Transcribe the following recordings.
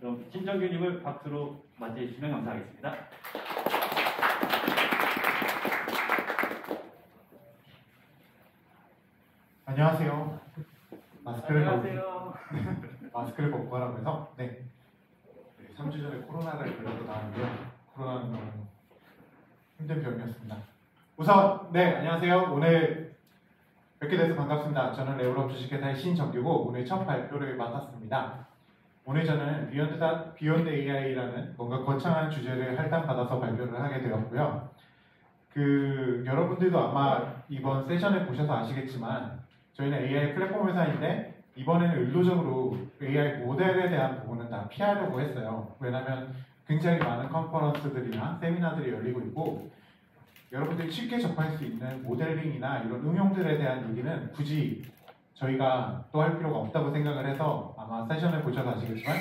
그럼 신정규님을 박수로 맞이해 주시면 감사하겠습니다. 안녕하세요. 안녕하세요. 마스크를 벗고 하라고 해서 3주 전에 코로나를 걸려서 나왔는데요. 코로나는 너무 힘든 병이었습니다. 우선 안녕하세요. 오늘 뵙게 돼서 반갑습니다. 저는 레벨업 주식회사의 신정규고 오늘 첫 발표를 맡았습니다. 오늘 저는 비욘드 AI라는 뭔가 거창한 주제를 할당받아서 발표를 하게 되었고요. 여러분들도 아마 이번 세션을 보셔서 아시겠지만 저희는 AI 플랫폼 회사인데 이번에는 의도적으로 AI 모델에 대한 부분은 다 피하려고 했어요. 왜냐하면 굉장히 많은 컨퍼런스들이나 세미나들이 열리고 있고 여러분들이 쉽게 접할 수 있는 모델링이나 이런 응용들에 대한 얘기는 굳이 저희가 또 할 필요가 없다고 생각을 해서 아마 세션을 보셔서 아시겠지만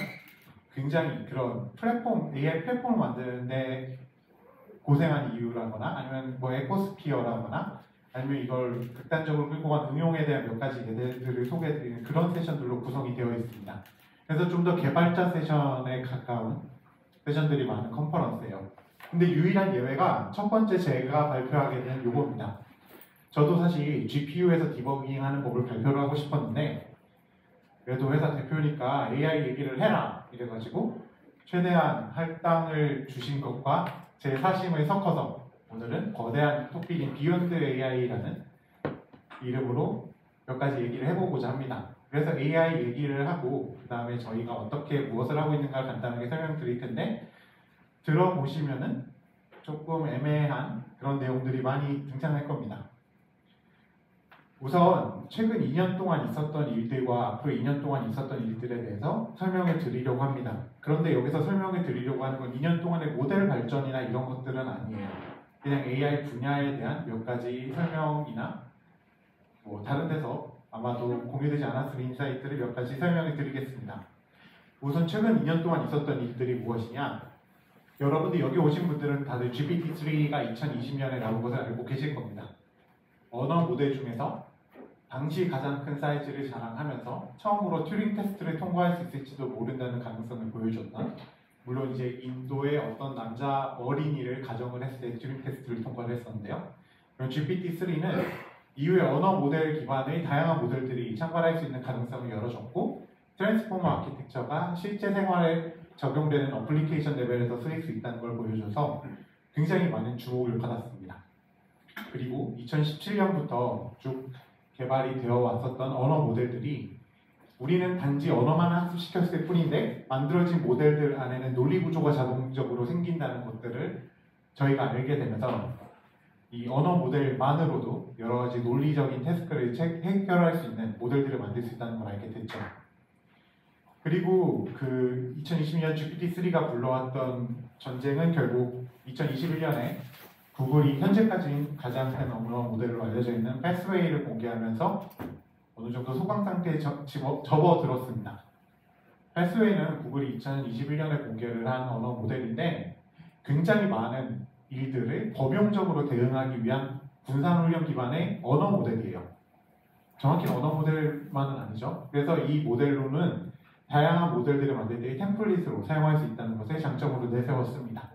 굉장히 그런 AI 플랫폼을 만드는데 고생한 이유라거나 아니면 에코스피어라거나 아니면 이걸 극단적으로 끌고 간 응용에 대한 몇 가지 예들을 소개해드리는 그런 세션들로 구성이 되어 있습니다. 그래서 좀 더 개발자 세션에 가까운 세션들이 많은 컨퍼런스예요. 근데 유일한 예외가 첫 번째 제가 발표하게 된 요겁니다. 저도 사실 GPU에서 디버깅하는 법을 발표를 하고 싶었는데 그래도 회사 대표니까 AI 얘기를 해라 이래가지고 최대한 할당을 주신 것과 제 사심을 섞어서 오늘은 거대한 토픽인 비욘드 AI라는 이름으로 몇 가지 얘기를 해보고자 합니다. 그래서 AI 얘기를 하고 그 다음에 저희가 어떻게 무엇을 하고 있는가 간단하게 설명드릴 텐데 들어보시면은 조금 애매한 그런 내용들이 많이 등장할 겁니다. 우선 최근 2년 동안 있었던 일들과 앞으로 2년 동안 있었던 일들에 대해서 설명을 드리려고 합니다. 그런데 여기서 설명을 드리려고 하는 건 2년 동안의 모델 발전이나 이런 것들은 아니에요. 그냥 AI 분야에 대한 몇 가지 설명이나 다른 데서 아마도 공유되지 않았을 인사이트를 몇 가지 설명을 드리겠습니다. 우선 최근 2년 동안 있었던 일들이 무엇이냐? 여러분들 여기 오신 분들은 다들 GPT-3가 2020년에 나온 것을 알고 계실 겁니다. 언어 모델 중에서 당시 가장 큰 사이즈를 자랑하면서 처음으로 튜링 테스트를 통과할 수 있을지도 모른다는 가능성을 보여줬던 물론 이제 인도의 어떤 남자 어린이를 가정을 했을 때 튜링 테스트를 통과를 했었는데요. 그럼 GPT-3는 이후에 언어 모델 기반의 다양한 모델들이 창발할 수 있는 가능성을 열어줬고 트랜스포머 아키텍처가 실제 생활에 적용되는 어플리케이션 레벨에서 쓰일 수 있다는 걸 보여줘서 굉장히 많은 주목을 받았습니다. 그리고 2017년부터 쭉 개발이 되어 왔었던 언어 모델들이 우리는 단지 언어만 학습시켰을 뿐인데 만들어진 모델들 안에는 논리 구조가 자동적으로 생긴다는 것들을 저희가 알게 되면서 이 언어 모델만으로도 여러 가지 논리적인 태스크를 해결할 수 있는 모델들을 만들 수 있다는 걸 알게 됐죠. 그리고 2020년 GPT-3가 불러왔던 전쟁은 결국 2021년에 구글이 현재까지 가장 큰 언어 모델로 알려져 있는 패스웨이를 공개하면서 어느 정도 소강 상태에 접어들었습니다. 패스웨이는 구글이 2021년에 공개를 한 언어 모델인데 굉장히 많은 일들을 범용적으로 대응하기 위한 분산훈련 기반의 언어 모델이에요. 정확히는 언어 모델만은 아니죠. 그래서 이 모델로는 다양한 모델들을 만들 때 템플릿으로 사용할 수 있다는 것을 장점으로 내세웠습니다.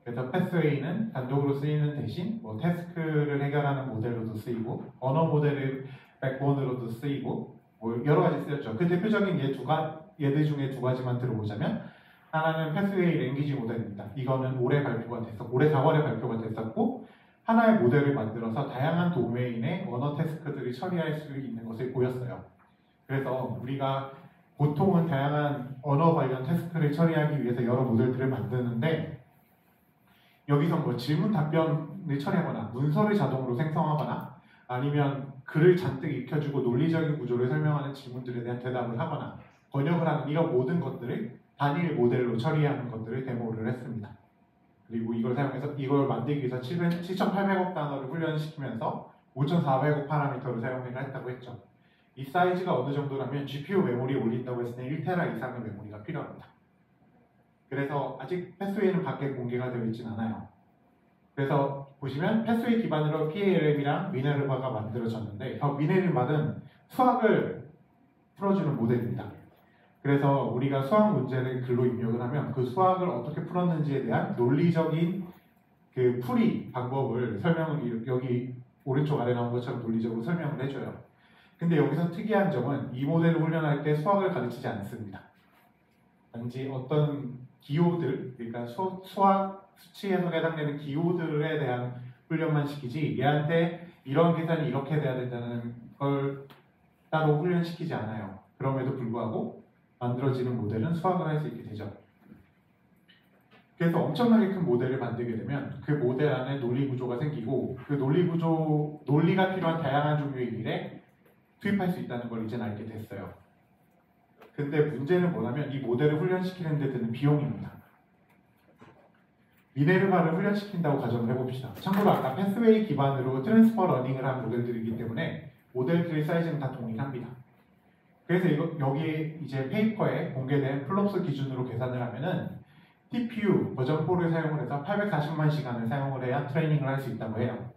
그래서 패스웨이는 단독으로 쓰이는 대신 태스크를 해결하는 모델로도 쓰이고 언어 모델을 백본으로도 쓰이고 여러 가지 쓰였죠. 그 대표적인 예들 중에 두 가지만 들어보자면 하나는 패스웨이 랭귀지 모델입니다. 이거는 올해 4월에 발표가 됐었고 하나의 모델을 만들어서 다양한 도메인의 언어 태스크들을 처리할 수 있는 것을 보였어요. 그래서 우리가 보통은 다양한 언어 관련 태스크를 처리하기 위해서 여러 모델들을 만드는데 여기서 질문 답변을 처리하거나 문서를 자동으로 생성하거나 아니면 글을 잔뜩 익혀주고 논리적인 구조를 설명하는 질문들에 대한 대답을 하거나 번역을 하는 이런 모든 것들을 단일 모델로 처리하는 것들을 데모를 했습니다. 그리고 이걸 만들기 위해서 7,800억 단어를 훈련시키면서 5,400억 파라미터를 사용을 했다고 했죠. 이 사이즈가 어느 정도라면 GPU 메모리에 올린다고 했을 때 1테라 이상의 메모리가 필요합니다. 그래서 아직 패스웨이는 밖에 공개가 되어 있진 않아요. 그래서 보시면 패스웨이 기반으로 PALM이랑 미네르바가 만들어졌는데 미네르바는 수학을 풀어주는 모델입니다. 그래서 우리가 수학 문제를 글로 입력을 하면 그 수학을 어떻게 풀었는지에 대한 논리적인 그 풀이 방법을 설명을 여기 오른쪽 아래 나온 것처럼 논리적으로 설명을 해줘요. 근데 여기서 특이한 점은 이 모델을 훈련할 때 수학을 가르치지 않습니다. 단지 어떤 기호들, 그러니까 수학 수치에서 해당되는 기호들에 대한 훈련만 시키지 얘한테 이런 계산이 이렇게 돼야 된다는 걸 따로 훈련시키지 않아요. 그럼에도 불구하고 만들어지는 모델은 수학을 할 수 있게 되죠. 그래서 엄청나게 큰 모델을 만들게 되면 그 모델 안에 논리 구조가 생기고 그 논리가 필요한 다양한 종류의 일에 투입할 수 있다는 걸 이제는 알게 됐어요. 근데 문제는 뭐냐면 이 모델을 훈련시키는 데 드는 비용입니다. 미네르바를 훈련시킨다고 가정을 해봅시다. 참고로 아까 패스웨이 기반으로 트랜스퍼 러닝을 한 모델들이기 때문에 모델들의 사이즈는 다 동일합니다. 그래서 여기 이제 페이퍼에 공개된 플롭스 기준으로 계산을 하면은 TPU 버전 4를 사용을 해서 840만 시간을 사용을 해야 트레이닝을 할 수 있다고 해요.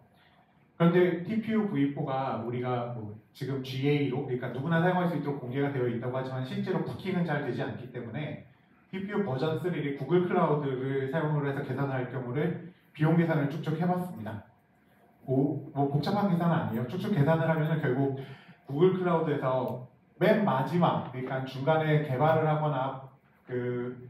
그런데 TPU V4가 우리가 지금 GA로 그러니까 누구나 사용할 수 있도록 공개가 되어 있다고 하지만 실제로 부킹은 잘 되지 않기 때문에 TPU 버전 3를 구글 클라우드를 사용을 해서 계산을 할 경우를 비용 계산을 쭉쭉 해봤습니다. 뭐 복잡한 계산은 아니에요. 쭉쭉 계산을 하면 결국 구글 클라우드에서 맨 마지막 그러니까 중간에 개발을 하거나 그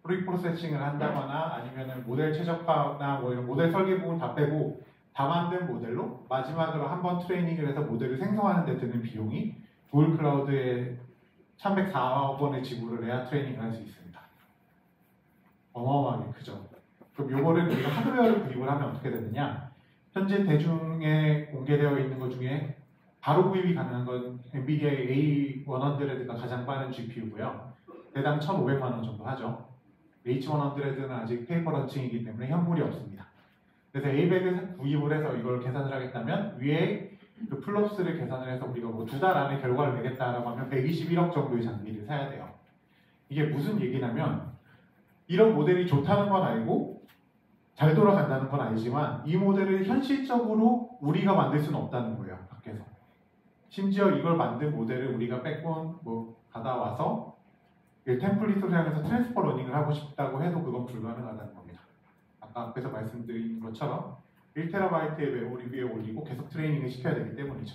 프리 프로세싱을 한다거나 아니면은 모델 최적화나 뭐 이런 모델 설계 부분 다 빼고 다 만든 모델로 마지막으로 한번 트레이닝을 해서 모델을 생성하는 데 드는 비용이 구글 클라우드에 1104억 원의 지불을 해야 트레이닝을 할 수 있습니다. 어마어마하게 크죠. 그럼 요거를 우리가 하드웨어를 구입을 하면 어떻게 되느냐? 현재 대중에 공개되어 있는 것 중에 바로 구입이 가능한 건 엔비디아의 A100가 가장 빠른 GPU고요. 대당 1,500만 원 정도 하죠. H100는 아직 페이퍼 런칭이기 때문에 현물이 없습니다. 그래서 A100을 구입을 해서 이걸 계산을 하겠다면 위에 그 플롭스를 계산을 해서 우리가 뭐 2달 안에 결과를 내겠다라고 하면 121억 정도의 장비를 사야 돼요. 이게 무슨 얘기냐면 이런 모델이 좋다는 건 알고 잘 돌아간다는 건 알지만 이 모델을 현실적으로 우리가 만들 수는 없다는 거예요. 밖에서. 심지어 이걸 만든 모델을 우리가 백본 받아와서 템플릿을 사용해서 트랜스퍼 러닝을 하고 싶다고 해도 그건 불가능하다는 겁니다. 아까 앞에서 말씀드린 것처럼 1TB의 메모리 위에 올리고 계속 트레이닝을 시켜야 되기 때문이죠.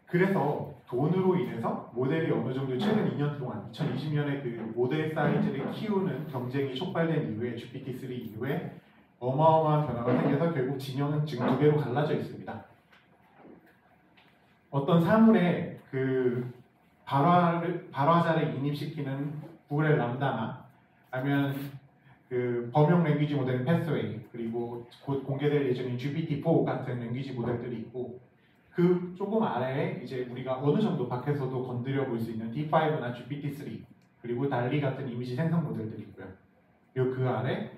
그래서 돈으로 인해서 모델이 어느 정도 최근 2년 동안 2020년에 그 모델 사이즈를 키우는 경쟁이 촉발된 이후에 GPT-3 이후에 어마어마한 변화가 생겨서 결국 진영은 지금 두 개로 갈라져 있습니다. 어떤 사물에 그 발화자를 인입시키는 구글의 람다나 아니면 그 범용 랭귀지 모델인 패스웨이 그리고 곧 공개될 예정인 GPT-4 같은 랭귀지 모델들이 있고 그 조금 아래에 이제 우리가 어느 정도 밖에서도 건드려 볼 수 있는 D5나 GPT-3 그리고 달리 같은 이미지 생성 모델들이 있고요. 그리고 그 아래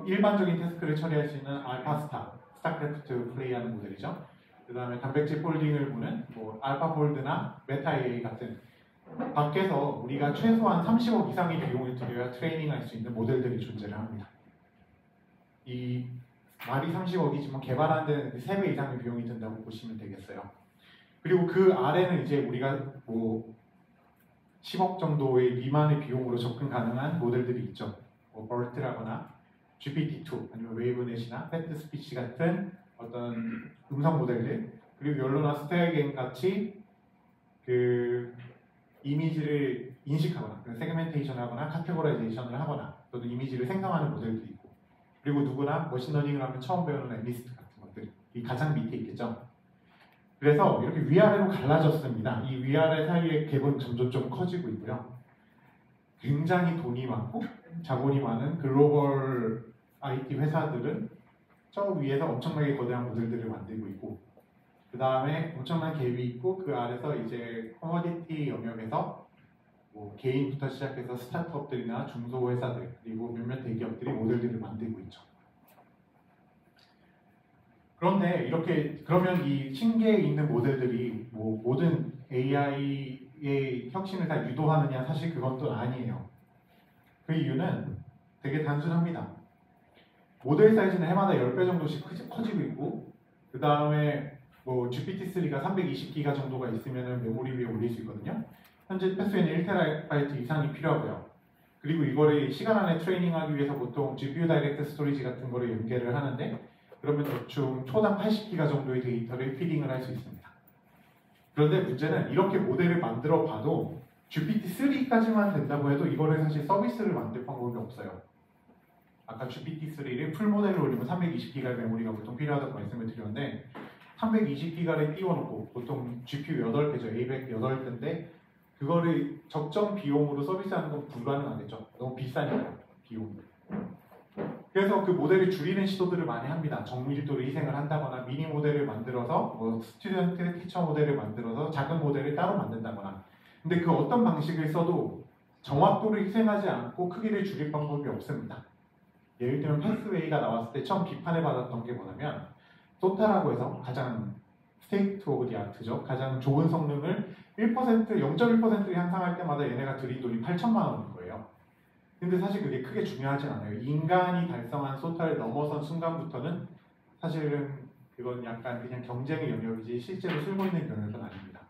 일반적인 태스크를 처리할 수 있는 알파스타, 스타크래프트 플레이하는 모델이죠. 그 다음에 단백질 폴딩을 보는 뭐 알파폴드나 메타-AI 같은 밖에서 우리가 최소한 30억 이상의 비용을 들여야 트레이닝할 수 있는 모델들이 존재를 합니다. 이 말이 30억이지만 개발하는 데는 3배 이상의 비용이 든다고 보시면 되겠어요. 그리고 그 아래는 이제 우리가 뭐 10억 정도의 미만의 비용으로 접근 가능한 모델들이 있죠. 뭐 버트라거나 GPT-2 아니면 웨이브넷이나 패트 스피치 같은 어떤 음성 모델들 그리고 욜로나 스테어게임 같이 그 이미지를 인식하거나 세그멘테이션을 하거나 카테고라이제이션을 하거나 또는 이미지를 생성하는 모델도 있고 그리고 누구나 머신러닝을 하면 처음 배우는 애니스트 같은 것들이 가장 밑에 있겠죠. 그래서 이렇게 위아래로 갈라졌습니다. 이 위아래 사이의 갭은 점점 좀 커지고 있고요. 굉장히 돈이 많고 자본이 많은 글로벌 IT 회사들은 저 위에서 엄청나게 거대한 모델들을 만들고 있고 그 다음에 엄청난 갭이 있고 그 아래서 이제 커머디티 영역에서 뭐 개인부터 시작해서 스타트업들이나 중소회사들 그리고 몇몇 대기업들이 모델들을 만들고 있죠. 그런데 그러면 이 층계에 있는 모델들이 뭐 모든 AI의 혁신을 다 유도하느냐 사실 그건 또 아니에요. 그 이유는 되게 단순합니다. 모델 사이즈는 해마다 10배 정도씩 커지고 있고 그 다음에 뭐 GPT-3가 320기가 정도가 있으면 메모리 위에 올릴 수 있거든요. 현재 패스웨이는 1TB 이상이 필요하고요. 그리고 이거를 시간 안에 트레이닝하기 위해서 보통 GPU 다이렉트 스토리지 같은 거를 연계를 하는데 그러면 대충 초당 80기가 정도의 데이터를 피딩을 할 수 있습니다. 그런데 문제는 이렇게 모델을 만들어 봐도 GPT-3까지만 된다고 해도 이거를 사실 서비스를 만들 방법이 없어요. 아까 GPT-3를 풀 모델로 올리면 320기가의 메모리가 보통 필요하다고 말씀을 드렸는데 320기가를 띄워놓고 보통 GPU 8개죠. A100 8대인데 그거를 적정 비용으로 서비스하는 건 불가능하겠죠. 너무 비싸니까 비용이. 그래서 그 모델을 줄이는 시도들을 많이 합니다. 정밀도를 희생을 한다거나 미니 모델을 만들어서 뭐 스튜던트 티처 모델을 만들어서 작은 모델을 따로 만든다거나 근데 그 어떤 방식을 써도 정확도를 희생하지 않고 크기를 줄일 방법이 없습니다. 예를 들면 패스웨이가 나왔을 때 처음 비판을 받았던 게 뭐냐면 소타라고 해서 가장 스테이트 오브 디 아트죠. 가장 좋은 성능을 0.1%를 향상할 때마다 얘네가 들인 돈이 8천만 원인 거예요. 근데 사실 그게 크게 중요하진 않아요. 인간이 달성한 소타를 넘어선 순간부터는 사실은 그건 약간 그냥 경쟁의 영역이지 실제로 쓸고 있는 영역은 아닙니다.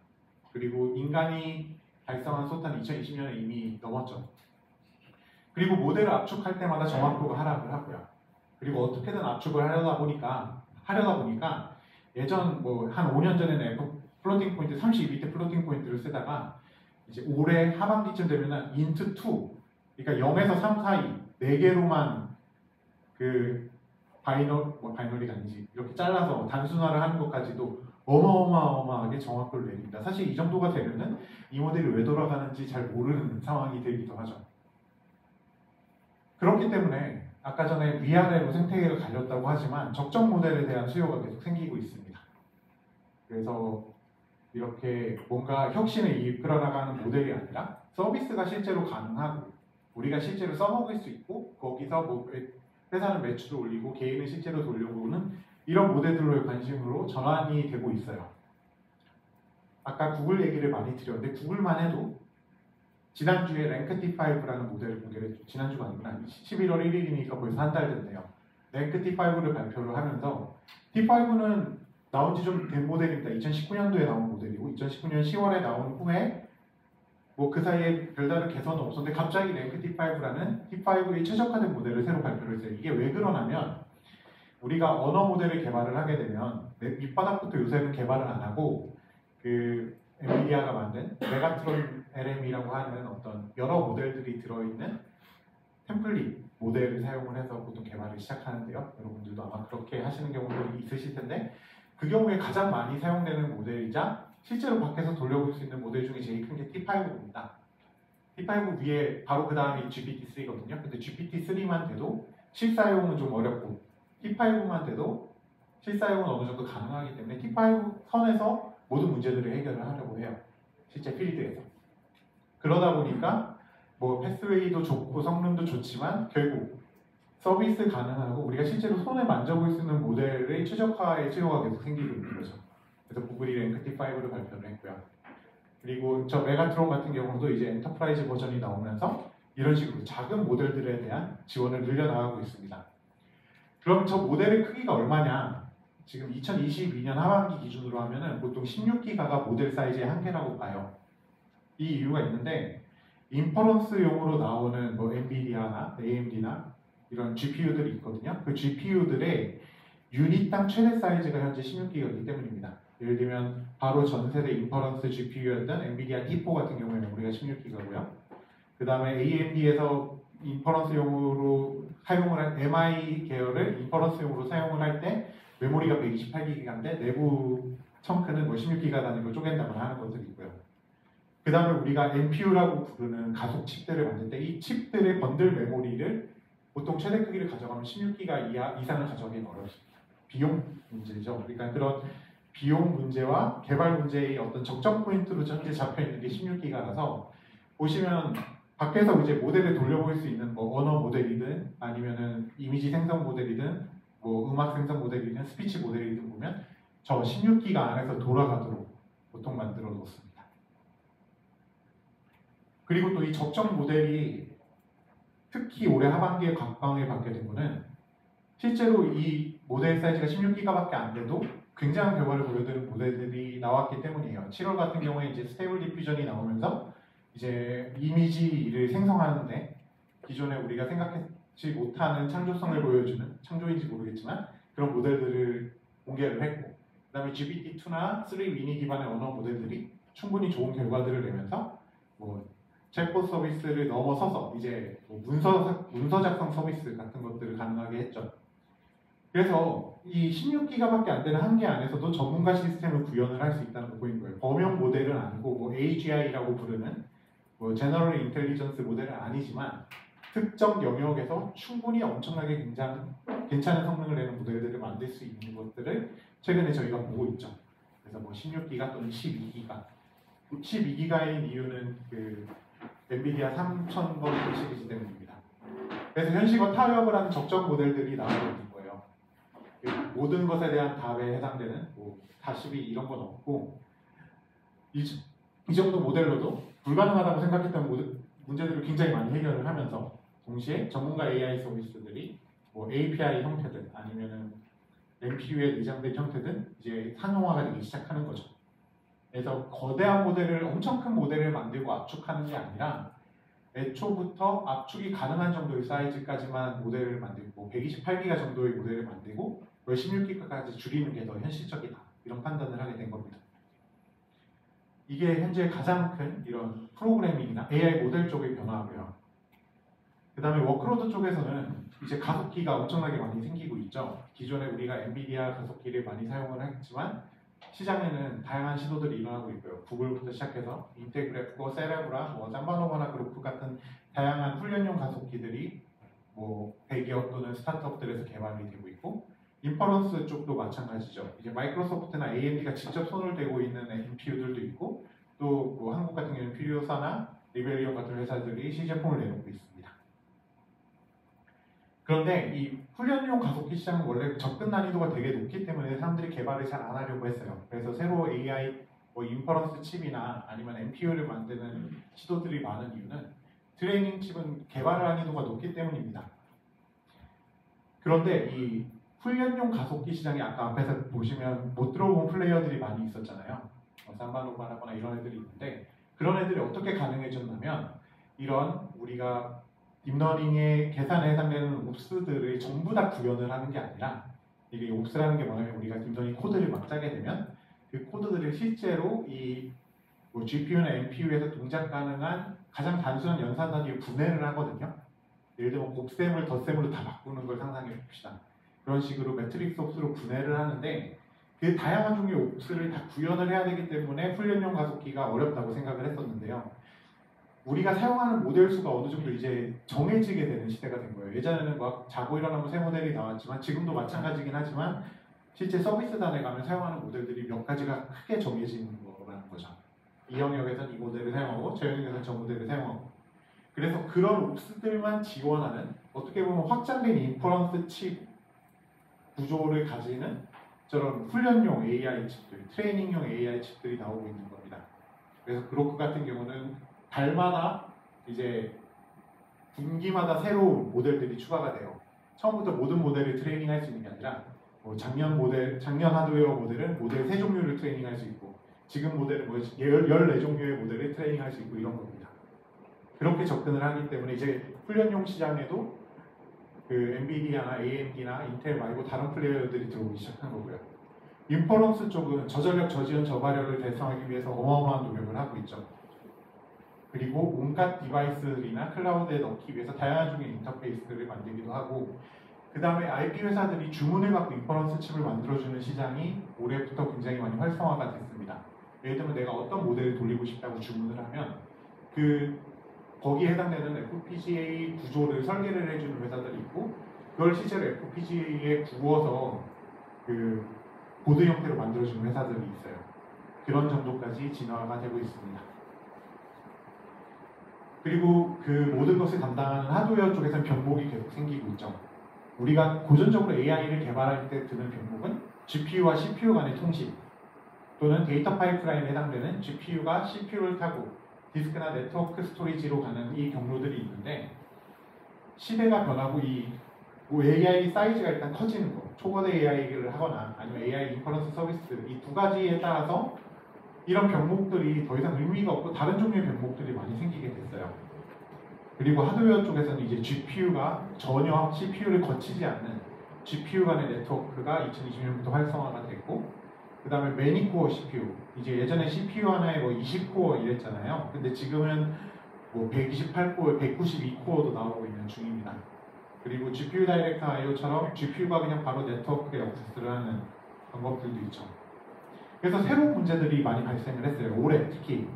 그리고 인간이 달성한 소타는 2020년에 이미 넘었죠. 그리고 모델을 압축할 때마다 정확도가 하락을 하고요. 그리고 어떻게든 압축을 하려다 보니까 예전 뭐 한 5년 전에는 플로팅 포인트 32비트 플로팅 포인트를 쓰다가 이제 올해 하반기쯤 되면은 int2 그러니까 0에서 3 사이 4개로만 그 바이너리가 아니지 이렇게 잘라서 단순화를 하는 것까지도 어마어마하게 정확도를 내립니다. 사실 이 정도가 되면은 이 모델이 왜 돌아가는지 잘 모르는 상황이 되기도 하죠. 그렇기 때문에 아까 전에 위아래로 생태계가 갈렸다고 하지만 적정 모델에 대한 수요가 계속 생기고 있습니다. 그래서 이렇게 뭔가 혁신을 이끌어나가는 모델이 아니라 서비스가 실제로 가능하고 우리가 실제로 써먹을 수 있고 거기서 뭐 회사는 매출을 올리고 개인은 실제로 돌려보는 이런 모델들로의 관심으로 전환이 되고 있어요. 아까 구글 얘기를 많이 드렸는데 구글만 해도 지난주에 랭크T5라는 모델을 공개를 했죠. 지난주가 아니구나. 11월 1일이니까 벌써 한 달 됐네요. 랭크T5를 발표를 하면서 T5는 나온 지 좀 된 모델입니다. 2019년도에 나온 모델이고 2019년 10월에 나온 후에 뭐 그 사이에 별다른 개선은 없었는데 갑자기 랭크T5라는 T5의 최적화된 모델을 새로 발표를 했어요. 이게 왜 그러냐면 우리가 언어 모델을 개발을 하게 되면 밑바닥부터 요새는 개발을 안 하고 그 엔비디아가 만든 메가트론 LM이라고 하는 어떤 여러 모델들이 들어있는 템플릿 모델을 사용을 해서 보통 개발을 시작하는데요. 여러분들도 아마 그렇게 하시는 경우도 있으실 텐데 그 경우에 가장 많이 사용되는 모델이자 실제로 밖에서 돌려볼 수 있는 모델 중에 제일 큰 게 T5입니다. T5 위에 바로 그 다음이 GPT-3거든요. 근데 GPT-3만 돼도 실사용은 좀 어렵고 T5만 돼도 실사용은 어느 정도 가능하기 때문에 T5 선에서 모든 문제들을 해결을 하려고 해요. 실제 필드에서. 그러다 보니까 뭐 패스웨이도 좋고 성능도 좋지만 결국 서비스 가능하고 우리가 실제로 손에 만져볼 수 있는 모델의 최적화의 수요가 계속 생기고 있는 거죠. 그래서 구글이 랭크T5를 발표를 했고요. 그리고 저 메가트론 같은 경우도 이제 엔터프라이즈 버전이 나오면서 이런 식으로 작은 모델들에 대한 지원을 늘려나가고 있습니다. 그럼 저 모델의 크기가 얼마냐? 지금 2022년 하반기 기준으로 하면은 보통 16기가가 모델 사이즈의 한계라고 봐요. 이 이유가 있는데 인퍼런스용으로 나오는 뭐 엔비디아나 AMD나 이런 GPU들이 있거든요. 그 GPU들의 유닛당 최대 사이즈가 현재 16기가이기 때문입니다. 예를 들면 바로 전세대 인퍼런스 GPU였던 엔비디아 T4 같은 경우에는 우리가 16기가고요. 그 다음에 AMD에서 인퍼런스용으로 사용을 한 MI 계열을 인퍼런스용으로 사용을 할 때 메모리가 128기가인데 내부 청크는 뭐 16기가 단위로 쪼갠다거나 하는 것들이 있고요. 그 다음에 우리가 NPU라고 부르는 가속 칩들을 만들 때 이 칩들의 번들 메모리를 보통 최대 크기를 가져가면 16기가 이상을 가져가기는 어렵습니다. 비용 문제죠. 그러니까 그런 비용 문제와 개발 문제의 어떤 적정 포인트로 현재 잡혀 있는 게 16기가라서 보시면 밖에서 이제 모델을 돌려볼 수 있는 뭐 언어 모델이든 아니면은 이미지 생성 모델이든 뭐 음악 생성 모델이든 스피치 모델이든 보면 저 16기가 안에서 돌아가도록 보통 만들어 놓습니다. 그리고 또 이 적정 모델이 특히 올해 하반기에 각광을 받게 된 거는 실제로 이 모델 사이즈가 16기가밖에 안 돼도 굉장한 결과를 보여드는 모델들이 나왔기 때문이에요. 7월 같은 경우에 이제 스테이블 디퓨전이 나오면서 이제 이미지를 생성하는데 기존에 우리가 생각하지 못하는 창조성을 보여주는 창조인지 모르겠지만 그런 모델들을 공개를 했고 그다음에 GPT-2나 3 미니 기반의 언어 모델들이 충분히 좋은 결과들을 내면서 뭐 챗봇 서비스를 넘어서서 이제 뭐 문서 작성 서비스 같은 것들을 가능하게 했죠. 그래서 이 16기가밖에 안 되는 한계 안에서도 전문가 시스템을 구현을 할 수 있다는 걸 보인 거예요. 범용 모델은 아니고 뭐 AGI라고 부르는 뭐 제너럴 인텔리전스 모델은 아니지만 특정 영역에서 충분히 엄청나게 괜찮은 성능을 내는 모델들을 만들 수 있는 것들을 최근에 저희가 보고 있죠. 그래서 뭐 16기가 또는 12기가 12기가인 이유는 그 엔비디아 3000번 시리즈 때문입니다. 그래서 현실과 타협을 하는 적정 모델들이 나오고 있는 거예요. 모든 것에 대한 답에 해당되는 뭐 다12 이런 건 없고 이 정도 모델로도 불가능하다고 생각했던 문제들을 굉장히 많이 해결을 하면서 동시에 전문가 AI 서비스들이 뭐 API 형태든 아니면은 MPU에 내장된 형태든 이제 상용화가 되기 시작하는 거죠. 그래서 거대한 모델을 엄청 큰 모델을 만들고 압축하는 게 아니라 애초부터 압축이 가능한 정도의 사이즈까지만 모델을 만들고 128기가 정도의 모델을 만들고 그걸 16기가까지 줄이는 게 더 현실적이다 이런 판단을 하게 된 겁니다. 이게 현재 가장 큰 이런 프로그래밍이나 AI 모델 쪽의 변화고요. 그 다음에 워크로드 쪽에서는 이제 가속기가 엄청나게 많이 생기고 있죠. 기존에 우리가 엔비디아 가속기를 많이 사용을 했지만 시장에는 다양한 시도들이 일어나고 있고요. 구글부터 시작해서 인텔그래프고 세레브라, 뭐 삼바노바나 그룹 같은 다양한 훈련용 가속기들이 뭐 대기업 또는 스타트업들에서 개발이 되고 있고 인퍼런스 쪽도 마찬가지죠. 이제 마이크로소프트나 AMD가 직접 손을 대고 있는 NPU들도 있고 또 뭐 한국 같은 경우는 퓨리오사나 리벨리온 같은 회사들이 시제품을 내놓고 있습니다. 그런데 이 훈련용 가속기 시장은 원래 접근 난이도가 되게 높기 때문에 사람들이 개발을 잘 안 하려고 했어요. 그래서 새로 AI, 뭐 인퍼런스 칩이나 아니면 NPU를 만드는 시도들이 많은 이유는 트레이닝 칩은 개발 난이도가 높기 때문입니다. 그런데 이 훈련용 가속기 시장이 아까 앞에서 보시면 못 들어본 플레이어들이 많이 있었잖아요. 삼바노바나 이런 애들이 있는데 그런 애들이 어떻게 가능해졌냐면 이런 우리가 딥러닝의 계산에 해당되는 옵스들을 전부 다 구현을 하는 게 아니라 이게 옵스라는 게 뭐냐면 우리가 딥러닝 코드를 막 짜게 되면 그 코드들을 실제로 이 뭐 GPU나 NPU에서 동작 가능한 가장 단순한 연산 단위로 분해를 하거든요. 예를 들면 곱셈을 덧셈으로 다 바꾸는 걸 상상해 봅시다. 그런 식으로 매트릭스 옵스로 분해를 하는데 그 다양한 종류의 옵스를 다 구현을 해야 되기 때문에 훈련용 가속기가 어렵다고 생각을 했었는데요. 우리가 사용하는 모델 수가 어느 정도 이제 정해지게 되는 시대가 된 거예요. 예전에는 막 자고 일어나면 새 모델이 나왔지만 지금도 마찬가지긴 하지만 실제 서비스단에 가면 사용하는 모델들이 몇 가지가 크게 정해지는 거라는 거죠. 이 영역에서는 이 모델을 사용하고 저 영역에서는 저 모델을 사용하고 그래서 그런 옵스들만 지원하는 어떻게 보면 확장된 인퍼런스 칩 구조를 가지는 저런 훈련용 AI 칩들, 트레이닝용 AI 칩들이 나오고 있는 겁니다. 그래서 그로크 같은 경우는 달마다 이제 분기마다 새로운 모델들이 추가가 돼요. 처음부터 모든 모델을 트레이닝할 수 있는 게 아니라 뭐 작년 하드웨어 모델은 모델 3종류를 트레이닝할 수 있고 지금 모델은 뭐 14종류의 모델을 트레이닝할 수 있고 이런 겁니다. 그렇게 접근을 하기 때문에 이제 훈련용 시장에도 그 엔비디아나 AMD나 인텔 말고 다른 플레이어들이 들어오기 시작한 거고요. 인퍼런스 쪽은 저전력, 저지연, 저발열을 달성하기 위해서 어마어마한 노력을 하고 있죠. 그리고 온갖 디바이스들이나 클라우드에 넣기 위해서 다양한 종류의 인터페이스들을 만들기도 하고 그 다음에 IP 회사들이 주문을 받고 인퍼런스 칩을 만들어주는 시장이 올해부터 굉장히 많이 활성화가 됐습니다. 예를 들면 내가 어떤 모델을 돌리고 싶다고 주문을 하면 거기에 해당되는 FPGA 구조를 설계를 해주는 회사들이 있고 그걸 실제로 FPGA에 구워서 그 보드 형태로 만들어주는 회사들이 있어요. 그런 정도까지 진화가 되고 있습니다. 그리고 그 모든 것을 담당하는 하드웨어 쪽에서는 병목이 계속 생기고 있죠. 우리가 고전적으로 AI를 개발할 때 드는 병목은 GPU와 CPU 간의 통신 또는 데이터 파이프라인에 해당되는 GPU가 CPU를 타고 디스크나 네트워크 스토리지로 가는 이 경로들이 있는데 시대가 변하고 이 AI 사이즈가 일단 커지는 거 초거대 AI를 하거나 아니면 AI 인퍼런스 서비스 이 두 가지에 따라서 이런 병목들이 더 이상 의미가 없고 다른 종류의 병목들이 많이 생기게 됐어요. 그리고 하드웨어 쪽에서는 이제 GPU가 전혀 CPU를 거치지 않는 GPU 간의 네트워크가 2020년부터 활성화가 됐고, 그 다음에 매니코어 CPU, 이제 예전에 CPU 하나에 뭐 20코어 이랬잖아요. 근데 지금은 뭐 128코어, 192코어도 나오고 있는 중입니다. 그리고 GPU 다이렉트 IO처럼 GPU가 그냥 바로 네트워크에 액세스를 하는 방법들도 있죠. 그래서 새로운 문제들이 많이 발생을 했어요. 올해 특히.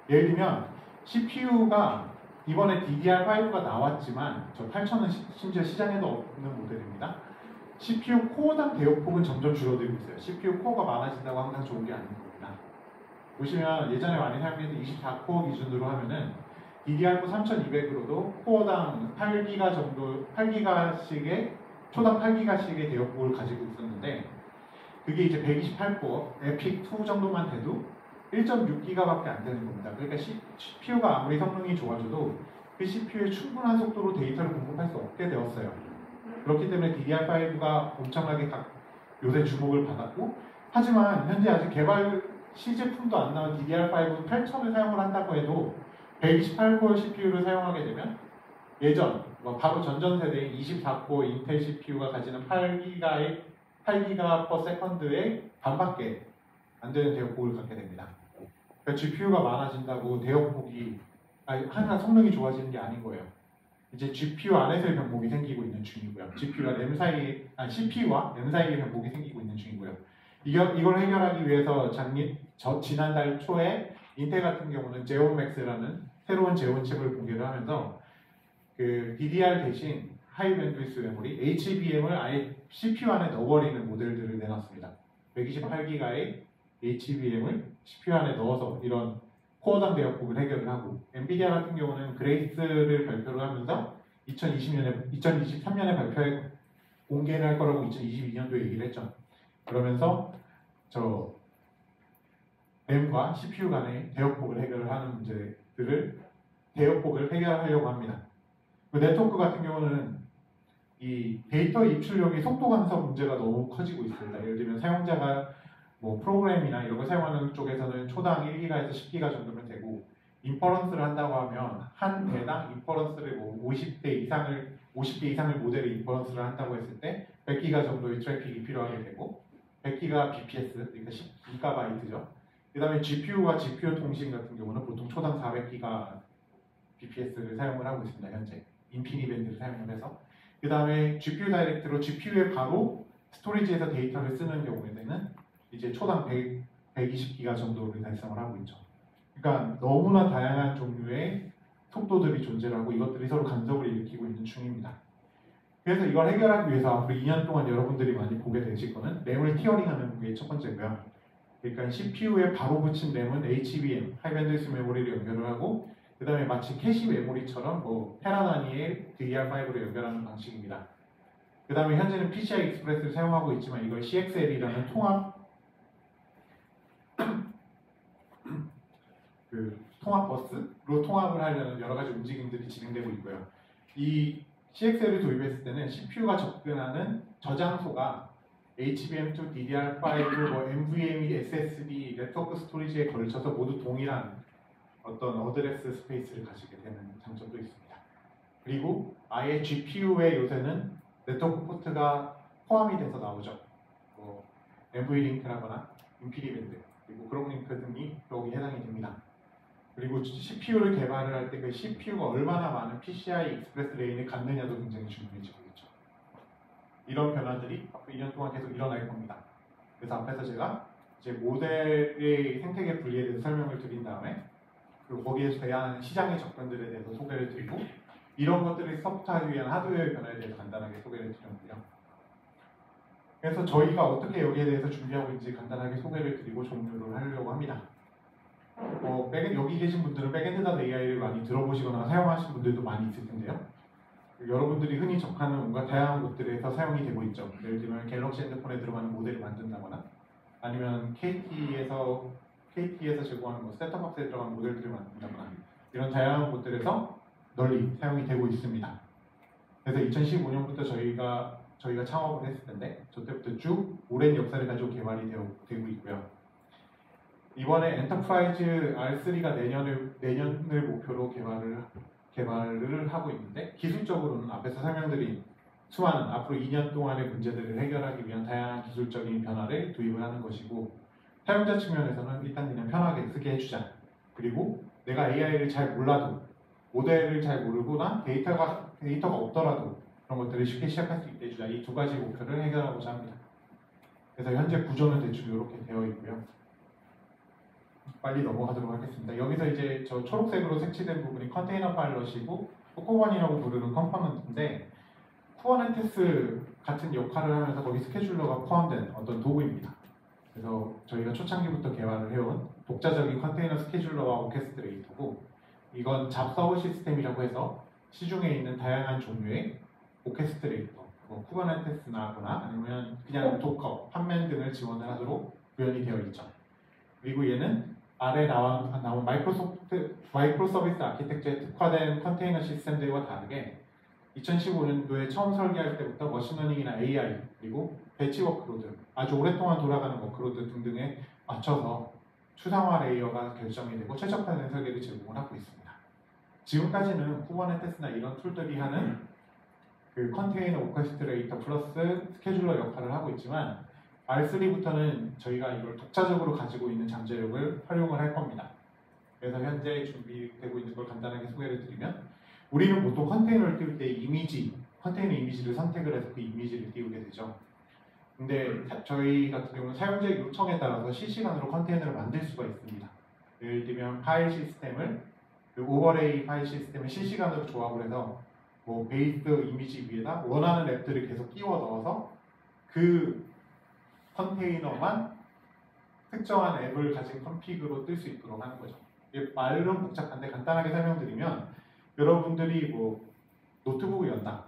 예를 들면 CPU가 이번에 DDR5가 나왔지만 저 8000은 심지어 시장에도 없는 모델입니다. CPU 코어당 대역폭은 점점 줄어들고 있어요. CPU 코어가 많아진다고 항상 좋은 게 아닌 겁니다. 보시면 예전에 많이 사용했던 24코어 기준으로 하면은 DDR4 3200으로도 코어당 8기가 정도, 8기가씩의 초당 8기가씩의 대역폭을 가지고 있었는데, 그게 이제 128코어, 에픽2 정도만 돼도 1.6기가밖에 안 되는 겁니다. 그러니까 CPU가 아무리 성능이 좋아져도 그 CPU에 충분한 속도로 데이터를 공급할 수 없게 되었어요. 그렇기 때문에 DDR5가 엄청나게 요새 주목을 받았고, 하지만 현재 아직 개발 시제품도 안 나온 DDR5 8000을 사용을 한다고 해도 128코어 CPU를 사용하게 되면 예전 바로 전전 세대인 24코어 인텔 CPU가 가지는 8기가 per second의 반밖에 안 되는 대역폭을 갖게 됩니다. 그러니까 GPU가 많아진다고 대역폭이 항상 성능이 좋아지는 게 아닌 거예요. 이제 GPU 안에서의 병목이 생기고 있는 중이고요. GPU와 램 사이, CPU와 램 사이의 병목이 생기고 있는 중이고요. 이걸 해결하기 위해서 지난달 초에 인텔 같은 경우는 제온맥스라는 새로운 제온 칩을 공개를 하면서 그 DDR 대신 하이 밴드위스 메모리 HBM을 아예 CPU 안에 넣어버리는 모델들을 내놨습니다. 128기가의 HBM을 CPU 안에 넣어서 이런 코어당 대역폭을 해결을 하고, 엔비디아 같은 경우는 그레이스를 발표를 하면서 2023년에 발표에 공개를 할 거라고 2022년도에 얘기를 했죠. 그러면서 저 램과 CPU 간의 대역폭을 해결을 하는 문제들을 대역폭을 해결하려고 합니다. 그 네트워크 같은 경우는 이 데이터 입출력이 속도 간섭 문제가 너무 커지고 있습니다. 예를 들면 사용자가 뭐 프로그램이나 이런 걸 사용하는 쪽에서는 초당 1기가에서 10기가 정도면 되고, 인퍼런스를 한다고 하면 한 대당 인퍼런스를 뭐 50개 이상을 모델의 인퍼런스를 한다고 했을 때 100기가 정도의 트래픽이 필요하게 되고, 100기가 bps, 그러니까 10기가바이트죠. 그 다음에 GPU와 GPU 통신 같은 경우는 보통 초당 400기가 bps를 사용을 하고 있습니다. 현재 인피니밴드를 사용을 해서. 그 다음에 GPU 다이렉트로 GPU에 바로 스토리지에서 데이터를 쓰는 경우에는 이제 초당 120기가 정도를 달성을 하고 있죠. 그러니까 너무나 다양한 종류의 속도들이 존재하고 이것들이 서로 간섭을 일으키고 있는 중입니다. 그래서 이걸 해결하기 위해서 앞으로 2년 동안 여러분들이 많이 보게 되실 거는 램을 티어링하는 게 첫 번째고요. 그러니까 CPU에 바로 붙인 램은 HBM, 하이밴드위스 메모리를 연결을 하고, 그 다음에 마치 캐시 메모리처럼 뭐 테라 단위의 DDR5로 연결하는 방식입니다. 그 다음에 현재는 PCI 익스프레스를 사용하고 있지만 이걸 CXL이라는 통합 버스로 통합을 하려는 여러 가지 움직임들이 진행되고 있고요. 이 CXL을 도입했을 때는 CPU가 접근하는 저장소가 HBM2, DDR5, 뭐 NVMe, SSD, 네트워크 스토리지에 걸쳐서 모두 동일한 어떤 어드레스 스페이스를 가지게 되는 장점도 있습니다. 그리고 아예 GPU에 요새는 네트워크 포트가 포함이 돼서 나오죠. 뭐 NV링크라거나 인피니밴드, 그리고 그록링크 등이 여기 해당이 됩니다. 그리고 CPU를 개발을 할 때 그 CPU가 얼마나 많은 PCI 익스프레스 레인을 갖느냐도 굉장히 중요해지고 있죠. 이런 변화들이 앞으로 2년 동안 계속 일어날 겁니다. 그래서 앞에서 제가 이제 모델의 생태계 분리에 대해서 설명을 드린 다음에, 그리고 거기에서 돼야 하는 시장의 접근들에 대해서 소개를 드리고, 이런 것들을 서포트하기 위한 하드웨어의 변화에 대해서 간단하게 소개를 드렸고요. 그래서 저희가 어떻게 여기에 대해서 준비하고 있는지 간단하게 소개를 드리고 종료를 하려고 합니다. 여기 계신 분들은 백엔드.ai를 많이 들어보시거나 사용하신 분들도 많이 있을 텐데요. 여러분들이 흔히 접하는 온갖 다양한 곳들에서 사용이 되고 있죠. 예를 들면 갤럭시 핸드폰에 들어가는 모델을 만든다거나, 아니면 KT에서 제공하는 뭐 셋톱박스에 들어가는 모델들을 만든다거나, 이런 다양한 곳들에서 널리 사용이 되고 있습니다. 그래서 2015년부터 저희가 창업을 했을 텐데, 저 때부터 쭉 오랜 역사를 가지고 개발이 되고 있고요. 이번에 엔터프라이즈 R3가 내년을 목표로 개발을 하고 있는데 기술적으로는 앞에서 설명드린 수많은 앞으로 2년 동안의 문제들을 해결하기 위한 다양한 기술적인 변화를 도입을 하는 것이고 사용자 측면에서는 일단 그냥 편하게 쓰게 해주자. 그리고 내가 AI를 잘 몰라도 모델을 잘 모르거나 데이터가 없더라도 그런 것들을 쉽게 시작할 수 있게 해주자. 이 두 가지 목표를 해결하고자 합니다. 그래서 현재 구조는 대충 이렇게 되어 있고요. 빨리 넘어가도록 하겠습니다. 여기서 이제 저 초록색으로 색칠된 부분이 컨테이너 파일럿이고 코코번이라고 부르는 컴포넌트인데 쿠버네티스 같은 역할을 하면서 거기 스케줄러가 포함된 어떤 도구입니다. 그래서 저희가 초창기부터 개발을 해온 독자적인 컨테이너 스케줄러와 오케스트레이터고 이건 잡 서버 시스템이라고 해서 시중에 있는 다양한 종류의 오케스트레이터, 뭐 쿠버네티스나거나 아니면 그냥 도커, 판맨 등을 지원을 하도록 구현이 되어 있죠. 그리고 얘는 아래 나온 마이크로 서비스 아키텍처에 특화된 컨테이너 시스템들과 다르게 2015년도에 처음 설계할 때부터 머신러닝이나 AI 그리고 배치 워크로드, 아주 오랫동안 돌아가는 워크로드 등등에 맞춰서 추상화 레이어가 결정이 되고 최적화된 설계를 제공을 하고 있습니다. 지금까지는 쿠버네티스나 이런 툴들이 하는 그 컨테이너 오케스트레이터 플러스 스케줄러 역할을 하고 있지만 R3부터는 저희가 이걸 독자적으로 가지고 있는 잠재력을 활용을 할 겁니다. 그래서 현재 준비되고 있는 걸 간단하게 소개를 드리면 우리는 보통 컨테이너를 띄울 때 컨테이너 이미지를 선택을 해서 그 이미지를 띄우게 되죠. 근데 저희 같은 경우는 사용자의 요청에 따라서 실시간으로 컨테이너를 만들 수가 있습니다. 예를 들면 파일 시스템을 그 오버레이 파일 시스템을 실시간으로 조합을 해서 뭐 베이스 이미지 위에다 원하는 앱들을 계속 끼워 넣어서 그 컨테이너만 특정한 앱을 가진 컨피그로 뜰 수 있도록 하는 거죠. 이게 말은 복잡한데 간단하게 설명드리면 여러분들이 뭐 노트북을 연다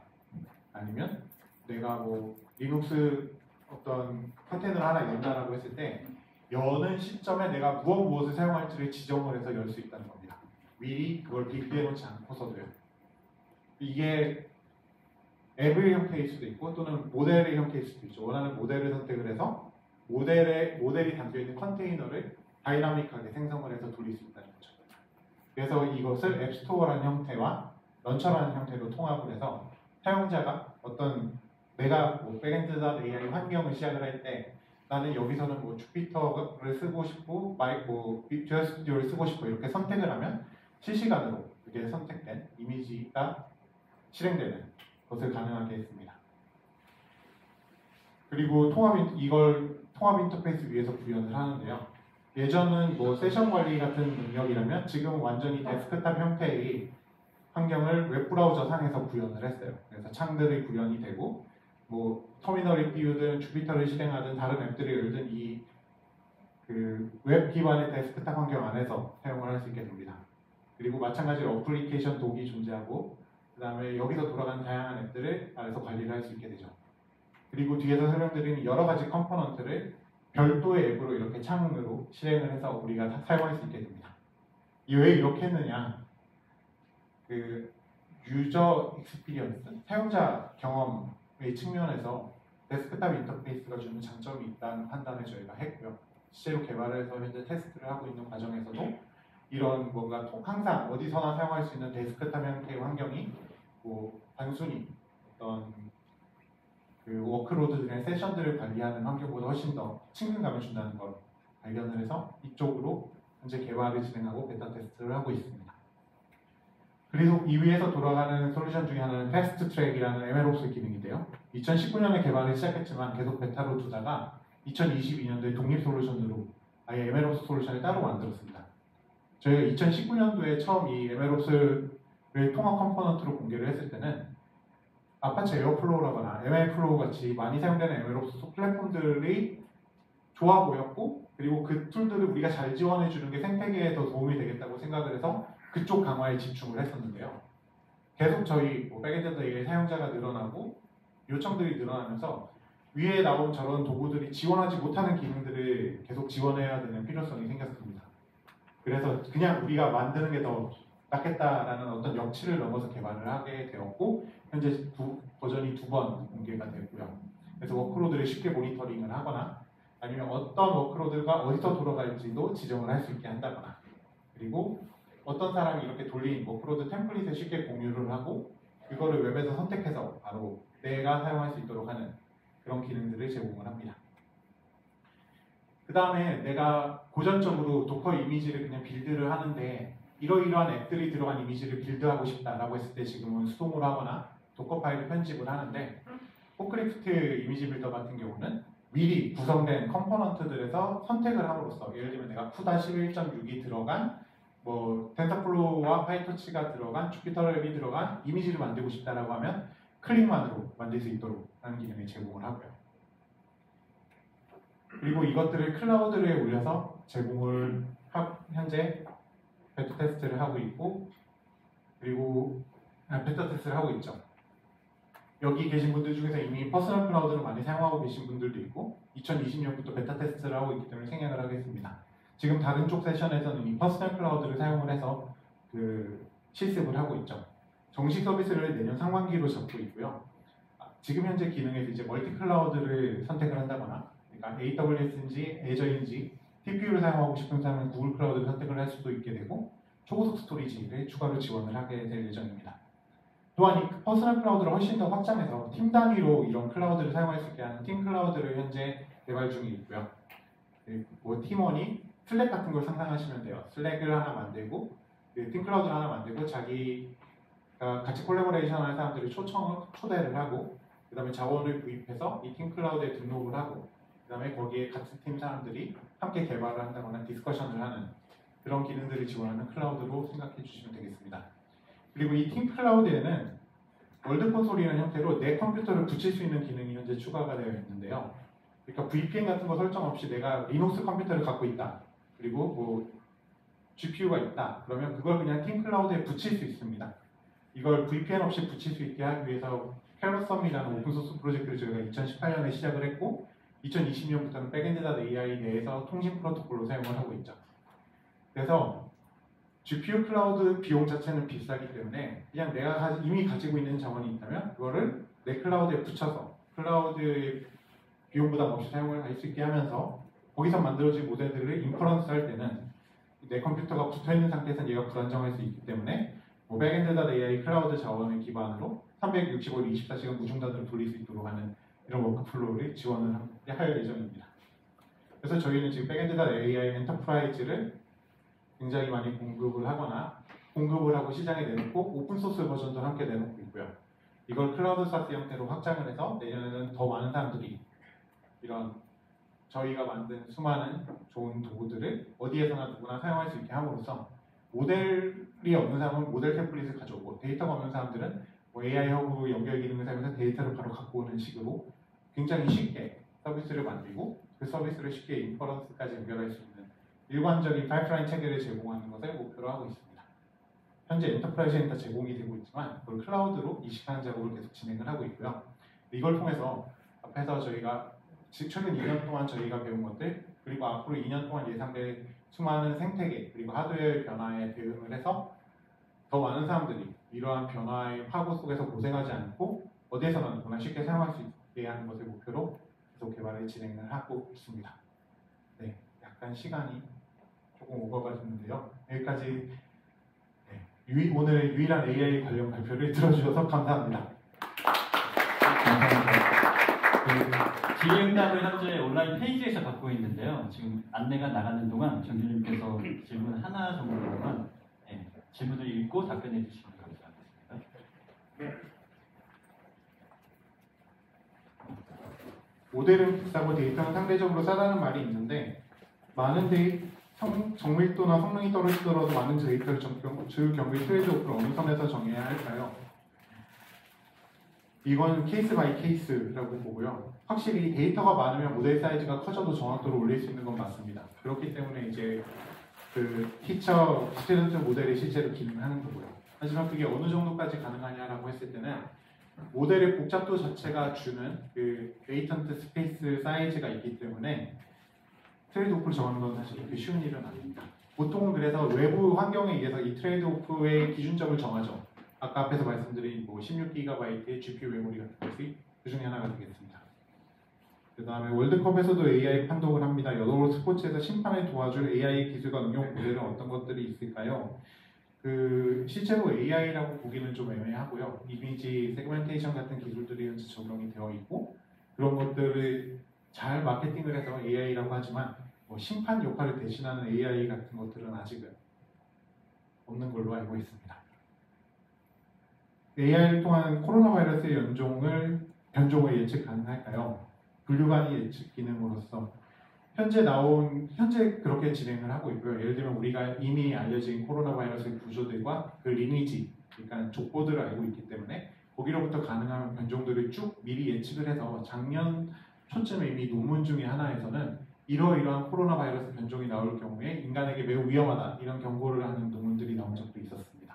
아니면 내가 뭐 리눅스 어떤 컨테이너를 하나 연다라고 했을 때 여는 시점에 내가 무엇을 사용할지를 지정을 해서 열 수 있다는 겁니다. 미리 그걸 빌드해 놓지 않고서도요. 이게 앱의 형태일 수도 있고 또는 모델의 형태일 수도 있죠. 원하는 모델을 선택을 해서 모델이 담겨있는 컨테이너를 다이나믹하게 생성을 해서 돌릴 수 있다는 거죠. 그래서 이것을 앱스토어라는 형태와 런처라는 형태로 통합을 해서 사용자가 내가 뭐 백엔드.ai 환경을 시작을 할 때 나는 여기서는 뭐 주피터를 쓰고 싶고 비주얼 스튜디오를 쓰고 싶고 이렇게 선택을 하면 실시간으로 그게 선택된 이미지가 실행되는 것을 가능하게 했습니다. 그리고 이걸 통합 인터페이스 위에서 구현을 하는데요. 예전은 뭐 세션 관리 같은 능력이라면 지금은 완전히 데스크탑 형태의 환경을 웹브라우저 상에서 구현을 했어요. 그래서 창들이 구현이 되고 뭐 터미널을 띄우든 주피터를 실행하든 다른 앱들을 열든 이 웹 기반의 데스크탑 환경 안에서 사용을 할 수 있게 됩니다. 그리고 마찬가지로 어플리케이션 독이 존재하고 그 다음에 여기서 돌아가는 다양한 앱들을 안에서 관리를 할 수 있게 되죠. 그리고 뒤에서 설명드린 여러 가지 컴포넌트를 별도의 앱으로 이렇게 창으로 실행을 해서 우리가 사용할 수 있게 됩니다. 왜 이렇게 했느냐? 그 유저 익스피리언스, 사용자 경험의 측면에서 데스크탑 인터페이스가 주는 장점이 있다는 판단을 저희가 했고요. 실제로 개발을 해서 현재 테스트를 하고 있는 과정에서도 이런 뭔가 항상 어디서나 사용할 수 있는 데스크탑 형태의 환경이 뭐 단순히 어떤 그 워크로드들의 세션들을 관리하는 환경보다 훨씬 더 친근감을 준다는 걸 발견을 해서 이쪽으로 현재 개발을 진행하고 베타 테스트를 하고 있습니다. 그리고 이 위에서 돌아가는 솔루션 중에 하나는 패스트 트랙이라는 MLOps 기능인데요. 2019년에 개발을 시작했지만 계속 베타로 두다가 2022년도에 독립 솔루션으로 아예 MLOps 솔루션을 따로 만들었습니다. 저희가 2019년도에 처음 이 MLOps를 통합 컴포넌트로 공개를 했을 때는 아파치 에어플로우라거나 ML플로우 같이 많이 사용되는 MLOps 플랫폼들이 좋아 보였고 그리고 그 툴들을 우리가 잘 지원해주는 게 생태계에 더 도움이 되겠다고 생각을 해서 그쪽 강화에 집중을 했었는데요. 계속 저희 백엔드.ai 사용자가 늘어나고 요청들이 늘어나면서 위에 나온 저런 도구들이 지원하지 못하는 기능들을 계속 지원해야 되는 필요성이 생겼습니다. 그래서 그냥 우리가 만드는 게 더 낫겠다라는 어떤 역치를 넘어서 개발을 하게 되었고 현재 버전이 2번 공개가 됐고요. 그래서 워크로드를 쉽게 모니터링을 하거나 아니면 어떤 워크로드가 어디서 돌아갈지도 지정을 할 수 있게 한다거나, 그리고 어떤 사람이 이렇게 돌린 워크로드 템플릿을 쉽게 공유를 하고 그거를 웹에서 선택해서 바로 내가 사용할 수 있도록 하는 그런 기능들을 제공을 합니다. 그 다음에 내가 고전적으로 도커 이미지를 그냥 빌드를 하는데 이러이러한 앱들이 들어간 이미지를 빌드하고 싶다라고 했을 때 지금은 수동으로 하거나 도커 파일을 편집을 하는데, 포크리프트 이미지 빌더 같은 경우는 미리 구성된 컴포넌트들에서 선택을 함으로써, 예를 들면 내가 CUDA 11.6이 들어간 텐서플로우와 파이토치가 들어간 주피터랩이 들어간 이미지를 만들고 싶다라고 하면 클릭만으로 만들 수 있도록 하는 기능을 제공을 하고요. 그리고 이것들을 클라우드에 올려서 제공을 현재 베타 테스트를 하고 있고, 그리고 베타 테스트를 하고 있죠. 여기 계신 분들 중에서 이미 퍼스널 클라우드를 많이 사용하고 계신 분들도 있고 2020년부터 베타 테스트를 하고 있기 때문에 생략을 하겠습니다. 지금 다른 쪽 세션에서는 이 퍼스널 클라우드를 사용을 해서 실습을 하고 있죠. 정식 서비스를 내년 상반기로 잡고 있고요. 지금 현재 기능에서 이제 멀티 클라우드를 선택을 한다거나, 그러니까 AWS인지 Azure인지 TPU를 사용하고 싶은 사람은 구글 클라우드를 선택을 할 수도 있게 되고 초고속 스토리지를 추가로 지원을 하게 될 예정입니다. 또한 이 퍼스널 클라우드를 훨씬 더 확장해서 팀 단위로 이런 클라우드를 사용할 수 있게 하는 팀 클라우드를 현재 개발 중에 있고요. 그리고 팀원이 슬랙 같은 걸 상상하시면 돼요. 슬랙을 하나 만들고 팀 클라우드를 하나 만들고 자기가 같이 콜라보레이션 하는 사람들을 초대를 하고 그 다음에 자원을 구입해서 이 팀 클라우드에 등록을 하고 그 다음에 거기에 같은 팀 사람들이 함께 개발을 한다거나 디스커션을 하는 그런 기능들을 지원하는 클라우드로 생각해 주시면 되겠습니다. 그리고 이 팀 클라우드에는 월드 콘솔이라는 형태로 내 컴퓨터를 붙일 수 있는 기능이 현재 추가가 되어 있는데요. 그러니까 VPN 같은 거 설정 없이 내가 리눅스 컴퓨터를 갖고 있다. 그리고 GPU가 있다. 그러면 그걸 그냥 팀 클라우드에 붙일 수 있습니다. 이걸 VPN 없이 붙일 수 있게 하기 위해서 캐럿썸이라는 오픈소스 프로젝트를 저희가 2018년에 시작을 했고 2020년부터는 백엔드.ai 내에서 통신 프로토콜로 사용을 하고 있죠. 그래서 GPU 클라우드 비용 자체는 비싸기 때문에 그냥 내가 이미 가지고 있는 자원이 있다면 그거를 내 클라우드에 붙여서 클라우드 비용 부담 없이 사용을 할 수 있게 하면서 거기서 만들어진 모델들을 인퍼런스 할 때는 내 컴퓨터가 붙어있는 상태에서는 얘가 불안정할 수 있기 때문에 백엔드.ai 클라우드 자원을 기반으로 365일 24시간 무중단으로 돌릴 수 있도록 하는 이런 워크플로우를 지원을 할 예정입니다. 그래서 저희는 지금 백엔드.ai 엔터프라이즈를 굉장히 많이 공급을 하고 시장에 내놓고 오픈소스 버전도 함께 내놓고 있고요. 이걸 클라우드 사스 형태로 확장을 해서 내년에는 더 많은 사람들이 이런 저희가 만든 수많은 좋은 도구들을 어디에서나 누구나 사용할 수 있게 함으로써 모델이 없는 사람은 모델 템플릿을 가져오고 데이터가 없는 사람들은 AI 허브 연결 기능을 사용해서 데이터를 바로 갖고 오는 식으로 굉장히 쉽게 서비스를 만들고 그 서비스를 쉽게 인퍼런스까지 연결할 수 있는 일관적인 파이프라인 체계를 제공하는 것을 목표로 하고 있습니다. 현재 엔터프라이즈에는 다 제공이 되고 있지만 그걸 클라우드로 이식하는 작업을 계속 진행을 하고 있고요. 이걸 통해서 앞에서 저희가 최근 2년 동안 저희가 배운 것들 그리고 앞으로 2년 동안 예상될 수많은 생태계 그리고 하드웨어 변화에 대응을 해서 더 많은 사람들이 이러한 변화의 파고 속에서 고생하지 않고 어디에서나 누구나 쉽게 사용할 수 있게 하는 것을 목표로 계속 개발을 진행을 하고 있습니다. 네, 약간 시간이 조금 오버가 됐는데요. 여기까지 오늘 유일한 AI 관련 발표를 들어주셔서 감사합니다. 질의응답을 현재 온라인 페이지에서 받고 있는데요. 지금 안내가 나가는 동안 정규님께서 질문 하나 정도만 질문을 읽고 답변해 주시면 감사하겠습니다. 모델은 비싸고 데이터는 상대적으로 싸다는 말이 있는데 많은 정밀도나 성능이 떨어지더라도 많은 데이터를 줄 경우의 트레이드오프를 어느 선에서 정해야 할까요? 이건 케이스 바이 케이스라고 보고요. 확실히 데이터가 많으면 모델 사이즈가 커져도 정확도를 올릴 수 있는 건 맞습니다. 그렇기 때문에 이제 티처 스튜던트 모델이 실제로 기능하는 거고요. 하지만 그게 어느 정도까지 가능하냐라고 했을 때는 모델의 복잡도 자체가 주는 레이턴트 스페이스 사이즈가 있기 때문에 트레이드오프를 정하는 건 사실 그렇게 쉬운 일은 아닙니다. 보통은 그래서 외부 환경에 의해서 이 트레이드오프의 기준점을 정하죠. 아까 앞에서 말씀드린 16GB GPU 메모리 같은 것이 그 중에 하나가 되겠습니다. 그 다음에 월드컵에서도 AI 판독을 합니다. 여러 스포츠에서 심판을 도와줄 AI 기술과 응용 모델은 어떤 것들이 있을까요? 그 실제로 AI라고 보기는 좀 애매하고요. 이미지 세그멘테이션 같은 기술들이 현재 적용이 되어 있고 그런 것들을 잘 마케팅을 해서 AI라고 하지만 뭐 심판 역할을 대신하는 AI 같은 것들은 아직은 없는 걸로 알고 있습니다. AI를 통한 코로나 바이러스의 변종을 예측 가능할까요? 분류관이 예측 기능으로서 현재 그렇게 진행을 하고 있고요. 예를 들면 우리가 이미 알려진 코로나 바이러스의 구조들과 그 리니지, 그러니까 족보들을 알고 있기 때문에 거기로부터 가능한 변종들을 쭉 미리 예측을 해서 작년 초쯤에 이미 논문 중에 하나에서는 이러이러한 코로나 바이러스 변종이 나올 경우에 인간에게 매우 위험하다 이런 경고를 하는 논문들이 나온 적도 있었습니다.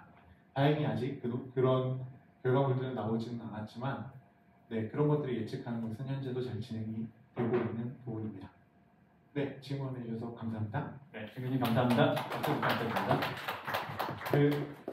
다행히 아직 그런 결과물들은 나오지는 않았지만 네, 그런 것들을 예측하는 것은 현재도 잘 진행이 되고 있는 부분입니다. 네, 질문해 주셔서 감사합니다. 네, 선생님 감사합니다. 박수 부탁드립니다. 그